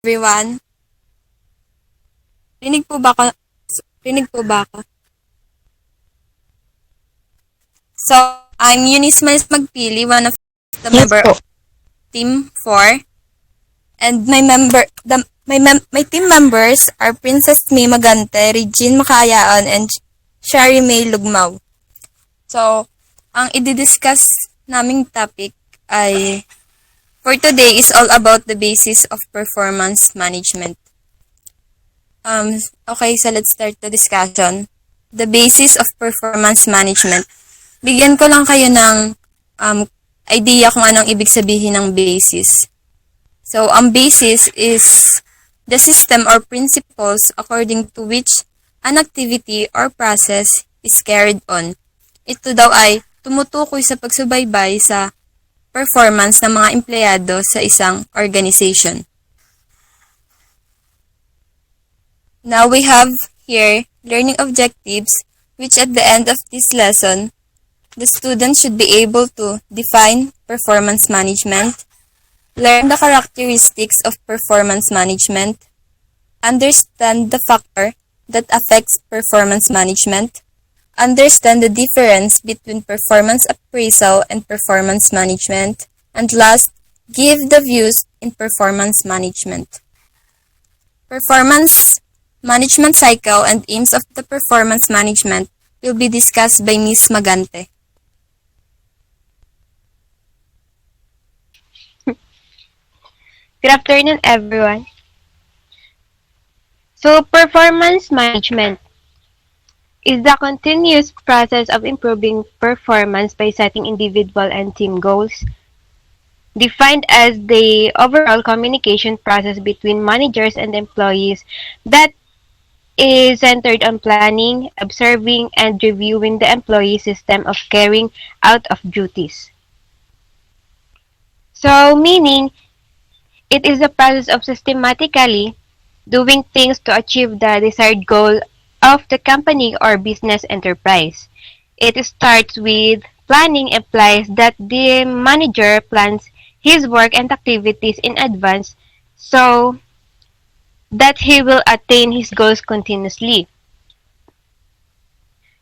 everyone. Rinig po ba ako? Rinig po ba ako? So, I'm Eunice Miles Magpili, one of the member of Team 4. And my team members are Princess May Magante, Regine Makayaon, and Shari May Lugmaw. So, ang i-discuss naming topic ay for today is all about the basis of performance management. Okay, so let's start the discussion. The basis of performance management. Bigyan ko lang kayo ng idea kung anong ibig sabihin ng basis. So, ang basis is the system or principles according to which an activity or process is carried on. Ito daw ay tumutukoy sa pagsubaybay sa performance ng mga empleyado sa isang organization. Now we have here learning objectives, which at the end of this lesson, the student should be able to define performance management, learn the characteristics of performance management, understand the factor that affects performance management, understand the difference between performance appraisal and performance management, and last, give the views in performance management. Performance management cycle and aims of the performance management will be discussed by Ms. Magante. Good afternoon, everyone. So, performance management is the continuous process of improving performance by setting individual and team goals, defined as the overall communication process between managers and employees that is centered on planning, observing, and reviewing the employee system of carrying out of duties. So, meaning, it is a process of systematically doing things to achieve the desired goal of the company or business enterprise. It starts with planning implies that the manager plans his work and activities in advance so that he will attain his goals continuously.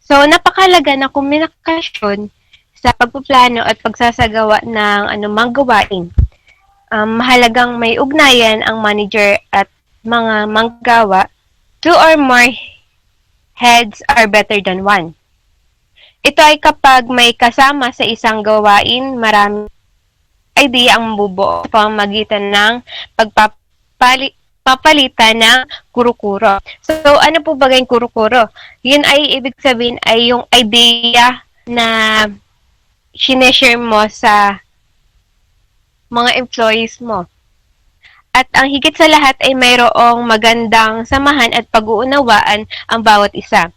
So, napakalaga na komunikasyon sa pagpaplano at pagsasagawa ng anumang gawain. Mahalagang may ugnayan ang manager at mga manggagawa. 2 or more heads are better than one. Ito ay kapag may kasama sa isang gawain, maraming idea ang mabubuo sa pamamagitan ng papalitan ng kuro-kuro. So, ano po ba yung kuro-kuro? Yun ay ibig sabihin ay yung idea na sineshare mo sa mga employees mo. At ang higit sa lahat ay mayroong magandang samahan at pag-uunawaan ang bawat isa.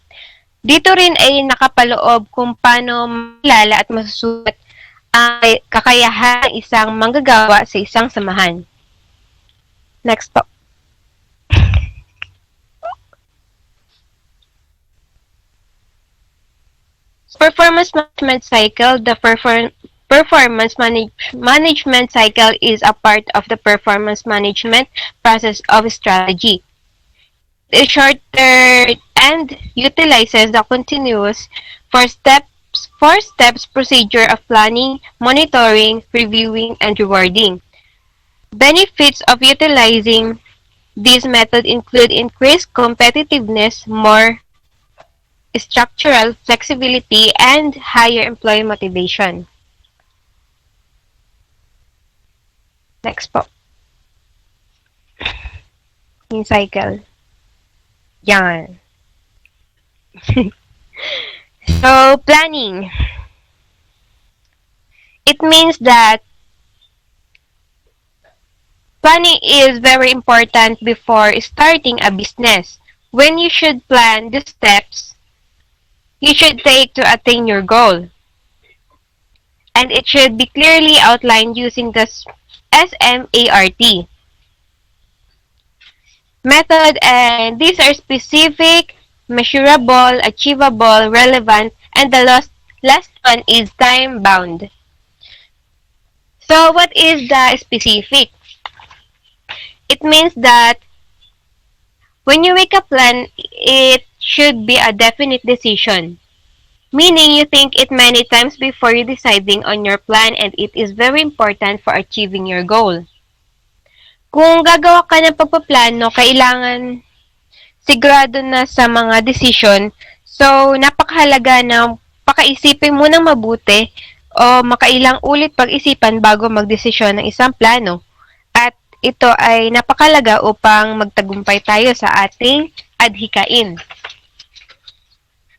Dito rin ay nakapaloob kung paano malala at masusulat ang kakayahan ng isang manggagawa sa isang samahan. Next po. Performance management cycle. The performance management cycle is a part of the performance management process of strategy. It is shorter and utilizes the continuous four steps procedure of planning, monitoring, reviewing, and rewarding. Benefits of utilizing this method include increased competitiveness, more structural flexibility, and higher employee motivation. Next po. Yung cycle. Yan. So, planning. It means that planning is very important before starting a business. When you should plan the steps you should take to attain your goal. And it should be clearly outlined using the SMART method, and these are specific, measurable, achievable, relevant, and the last one is time-bound. So, what is the specific? It means that when you make a plan, it should be a definite decision. Meaning you think it many times before you deciding on your plan and it is very important for achieving your goal. Kung gagawa ka ng pagpaplano, kailangan sigurado na sa mga desisyon. So, napakahalaga na pakaisipin mo ng mabuti o makailang ulit pag-isipan bago magdesisyon ng isang plano. At ito ay napakalaga upang magtagumpay tayo sa ating adhikain.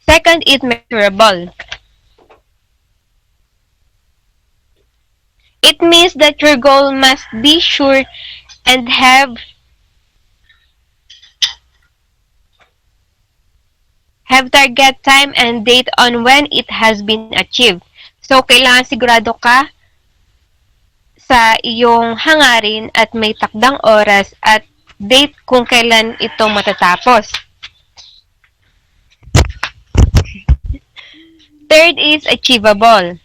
Second is measurable. It means that your goal must be sure and have target time and date on when it has been achieved. So, kailangan sigurado ka sa iyong hangarin at may takdang oras at date kung kailan ito matatapos. Third is achievable.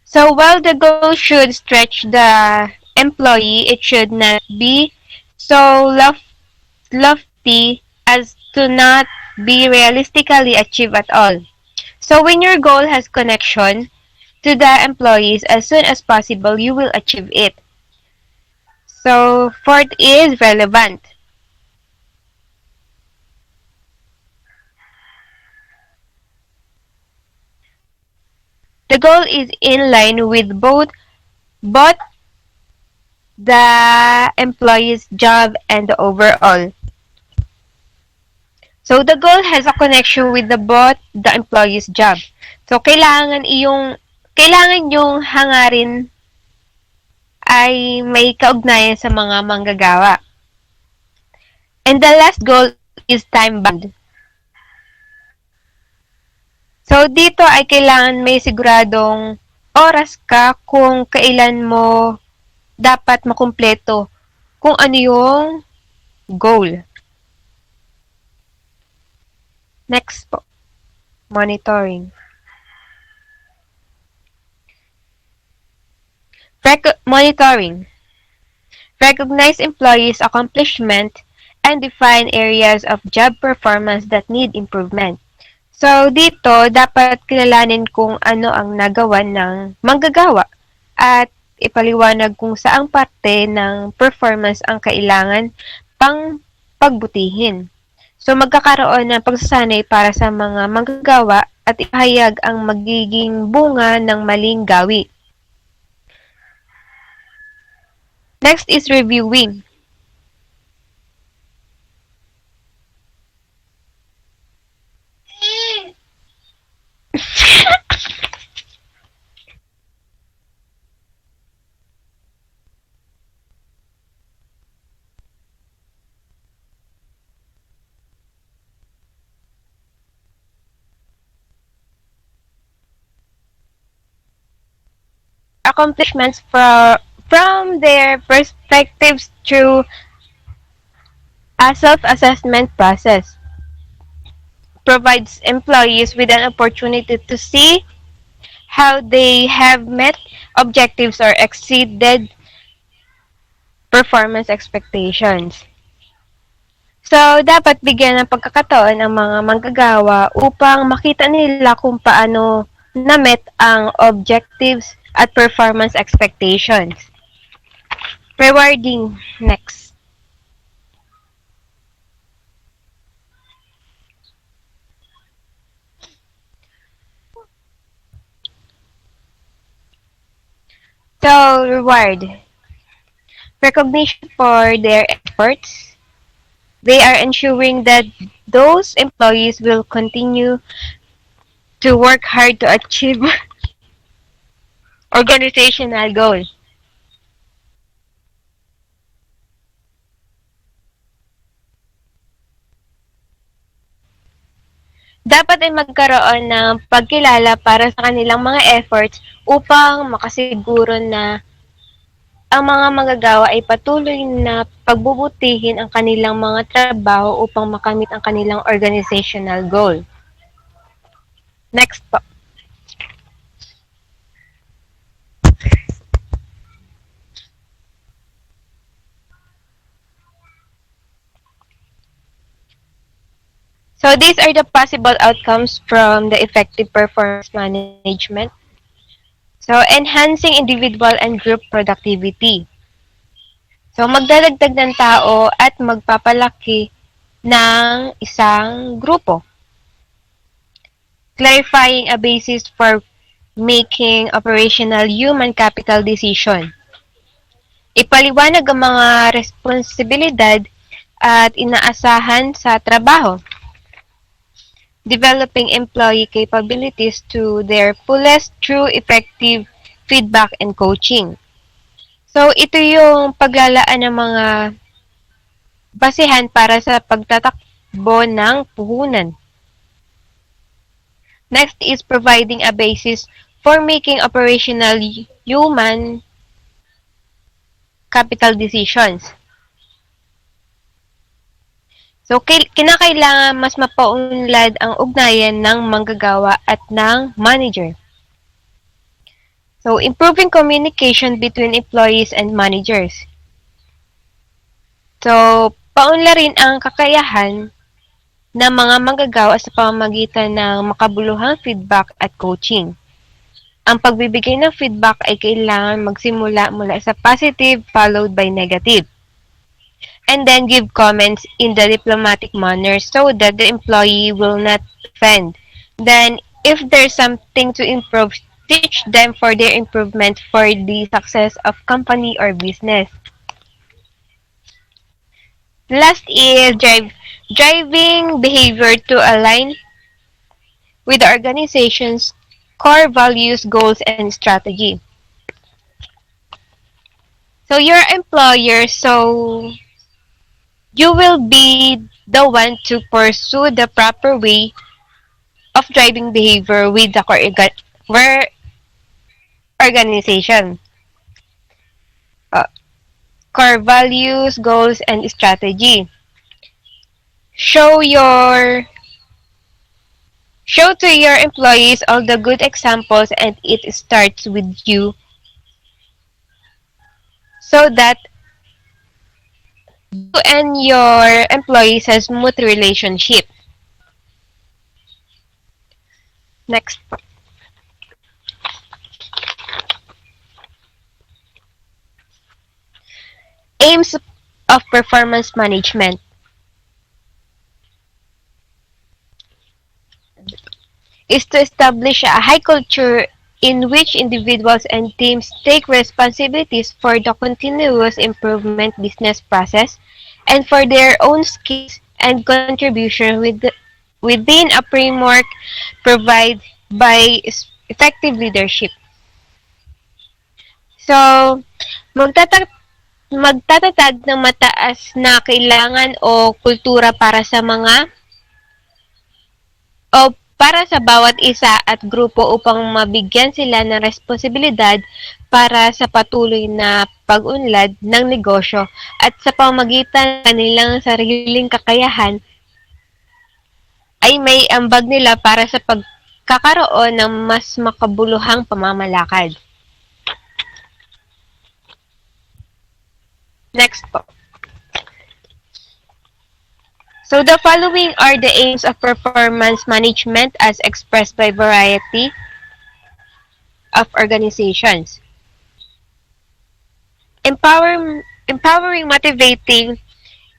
So while the goal should stretch the employee, it should not be so lofty as to not be realistically achieved at all. So when your goal has connection to the employees, as soon as possible, you will achieve it. So fourth is relevant. The goal is in line with both the employee's job and the overall. So the goal has a connection with both the employee's job. So kailangan yung hangarin ay may kaugnayan sa mga manggagawa. And the last goal is time bound. So dito ay kailangan may siguradong oras ka kung kailan mo dapat makumpleto kung ano yung goal. Next po, monitoring. Monitoring. Recognize employees' accomplishment and define areas of job performance that need improvement. So, dito, dapat kilalanin kung ano ang nagawa ng manggagawa at ipaliwanag kung saang parte ng performance ang kailangan pang pagbutihin. So, magkakaroon ng pagsasanay para sa mga manggagawa at ipahayag ang magiging bunga ng maling gawi. Next is reviewing. Accomplishments from their perspectives through a self-assessment process. Provides employees with an opportunity to see how they have met objectives or exceeded performance expectations. So, dapat bigyan ng pagkakataon ang mga manggagawa upang makita nila kung paano na-met ang objectives at performance expectations. Rewarding. Next. So, reward. Recognition for their efforts. They are ensuring that those employees will continue to work hard to achieve organizational goals. Dapat ay magkaroon ng pagkilala para sa kanilang mga efforts upang makasiguro na ang mga manggagawa ay patuloy na pagbubutihin ang kanilang mga trabaho upang makamit ang kanilang organizational goal. Next po. So these are the possible outcomes from the effective performance management. So enhancing individual and group productivity. So magdadagdag ng tao at magpapalaki ng isang grupo. Clarifying a basis for making operational human capital decision. Ipaliwanag ang mga responsibilidad at inaasahan sa trabaho. Developing employee capabilities to their fullest through effective feedback and coaching. So, ito yung paglalaan ng mga basehan para sa pagtatakbo ng puhunan. Next is providing a basis for making operational human capital decisions. So, kinakailangan mas mapaunlad ang ugnayan ng manggagawa at ng manager. So, improving communication between employees and managers. So, paunla rin ang kakayahan ng mga manggagawa sa pamamagitan ng makabuluhang feedback at coaching. Ang pagbibigay ng feedback ay kailangan magsimula mula sa positive followed by negative. And then give comments in the diplomatic manner so that the employee will not offend. Then, if there's something to improve, teach them for their improvement for the success of company or business. Last is driving behavior to align with the organization's core values, goals, and strategy. So, your employer, so you will be the one to pursue the proper way of driving behavior with the core organization. Uh, Core values, goals, and strategy. Show your Show to your employees all the good examples and it starts with you so that you and your employees has smooth relationship. Next. Aims of performance management. Is to establish a high culture in which individuals and teams take responsibilities for the continuous improvement business process and for their own skills and contribution within a framework provided by effective leadership. So, magtatat magtatatag ng mataas na kailangan o kultura para sa bawat isa at grupo upang mabigyan sila ng responsibilidad para sa patuloy na pag-unlad ng negosyo at sa pamamagitan ng kanilang sariling kakayahan ay may ambag nila para sa pagkakaroon ng mas makabuluhang pamamalakad. Next po. So the following are the aims of performance management as expressed by variety of organizations. Empowering, motivating,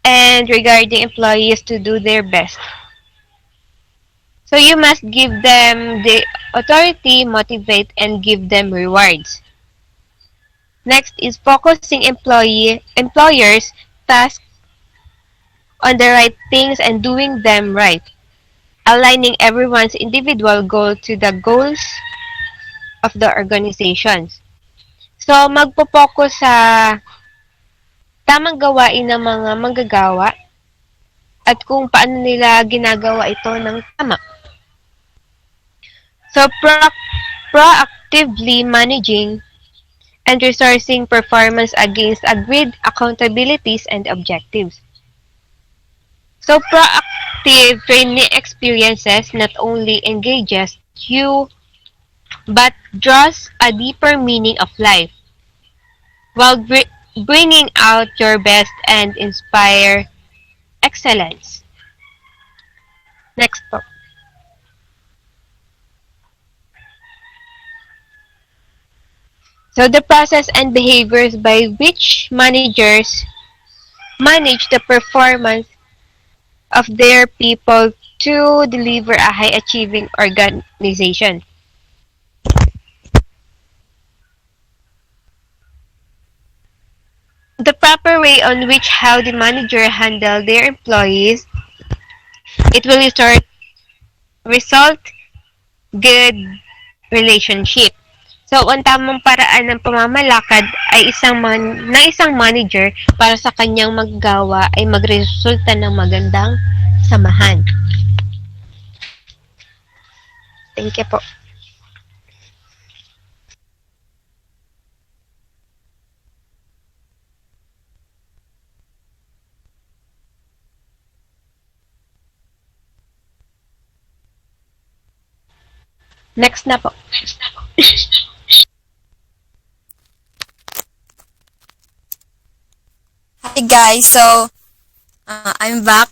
and regarding employees to do their best. So you must give them the authority, motivate, and give them rewards. Next is focusing employers' tasks on the right things and doing them right. Aligning everyone's individual goal to the goals of the organizations. So, magpo-focus sa tamang gawain ng mga manggagawa at kung paano nila ginagawa ito ng tama. So, proactively managing and resourcing performance against agreed accountabilities and objectives. So, proactive training experiences not only engages you but draws a deeper meaning of life while bringing out your best and inspire excellence. Next po. So the process and behaviors by which managers manage the performance of their people to deliver a high achieving organization. The proper way on which how the manager handle their employees, it will result good relationship. So, ang tamang paraan ng pamamalakad ay ng isang manager para sa kanyang maggawa ay magresulta ng magandang samahan. Thank you po. Next na po. Hi guys, so I'm back.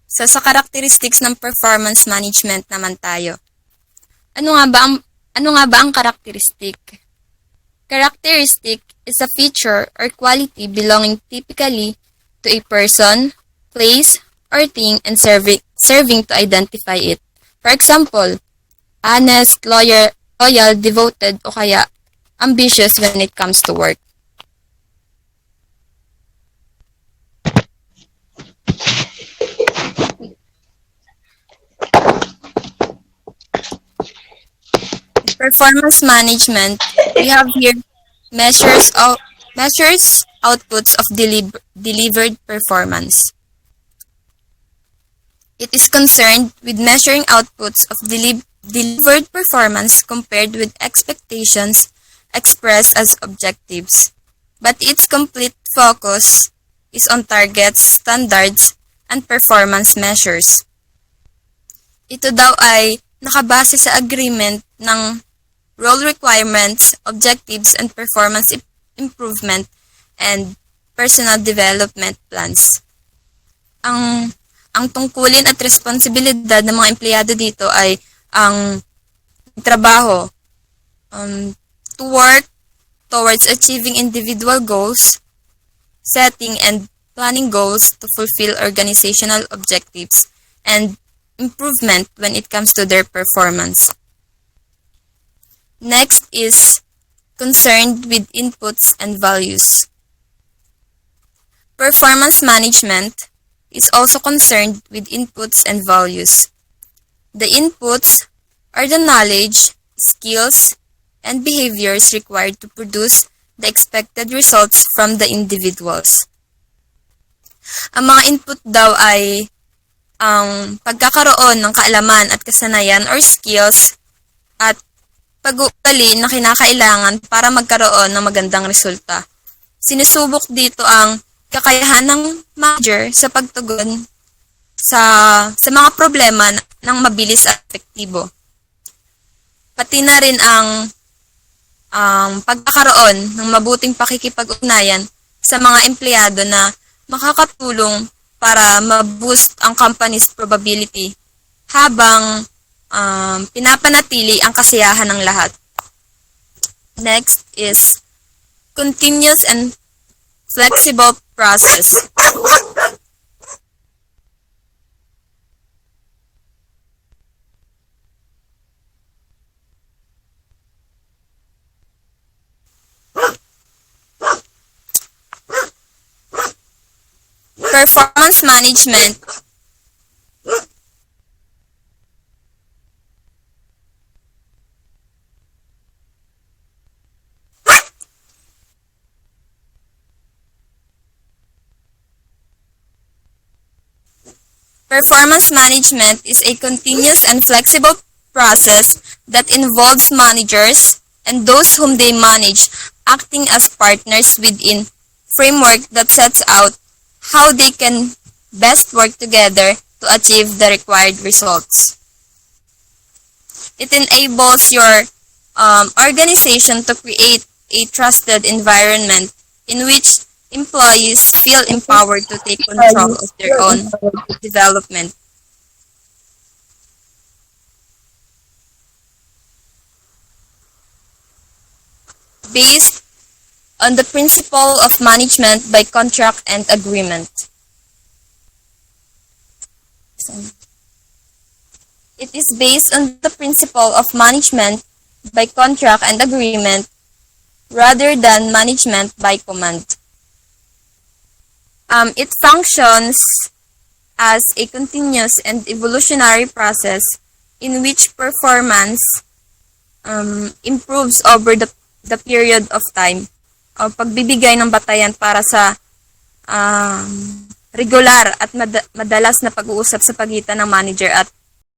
So sa characteristics ng performance management naman tayo. Ano nga ba ang characteristic? Characteristic is a feature or quality belonging typically to a person, place, or thing and serving to identify it. For example, honest, loyal, devoted, o kaya ambitious when it comes to work. Performance management, we have here measures outputs of delivered performance. It is concerned with measuring outputs of delivered performance compared with expectations expressed as objectives. But its complete focus is on targets, standards, and performance measures. Ito daw ay nakabase sa agreement ng role requirements, objectives, and performance improvement and personal development plans. Ang tungkulin at responsibilidad ng mga empleyado dito ay ang trabaho to work towards achieving individual goals, setting and planning goals to fulfill organizational objectives, and improvement when it comes to their performance. Next is concerned with inputs and values. Performance management is also concerned with inputs and values. The inputs are the knowledge, skills, and behaviors required to produce the expected results from the individuals. Ang mga input daw ay ang pagkakaroon ng kaalaman at kasanayan or skills at pag-uugali na kinakailangan para magkaroon ng magandang resulta. Sinusubok dito ang kakayahan ng manager sa pagtugon sa mga problema ng mabilis at epektibo. Pati na rin ang pagkakaroon ng mabuting pakikipag-ugnayan sa mga empleyado na makakatulong para ma-boost ang company's probability habang pinapanatili ang kasiyahan ng lahat. Next is continuous and flexible process. Performance management Performance management is a continuous and flexible process that involves managers and those whom they manage acting as partners within framework that sets out how they can best work together to achieve the required results. It enables your organization to create a trusted environment in which employees feel empowered to take control of their own development. based on the principle of management by contract and agreement. It is based on the principle of management by contract and agreement rather than management by command. It functions as a continuous and evolutionary process in which performance improves over the period of time. O pagbibigay ng batayan para sa regular at madalas na pag-uusap sa pagitan ng manager at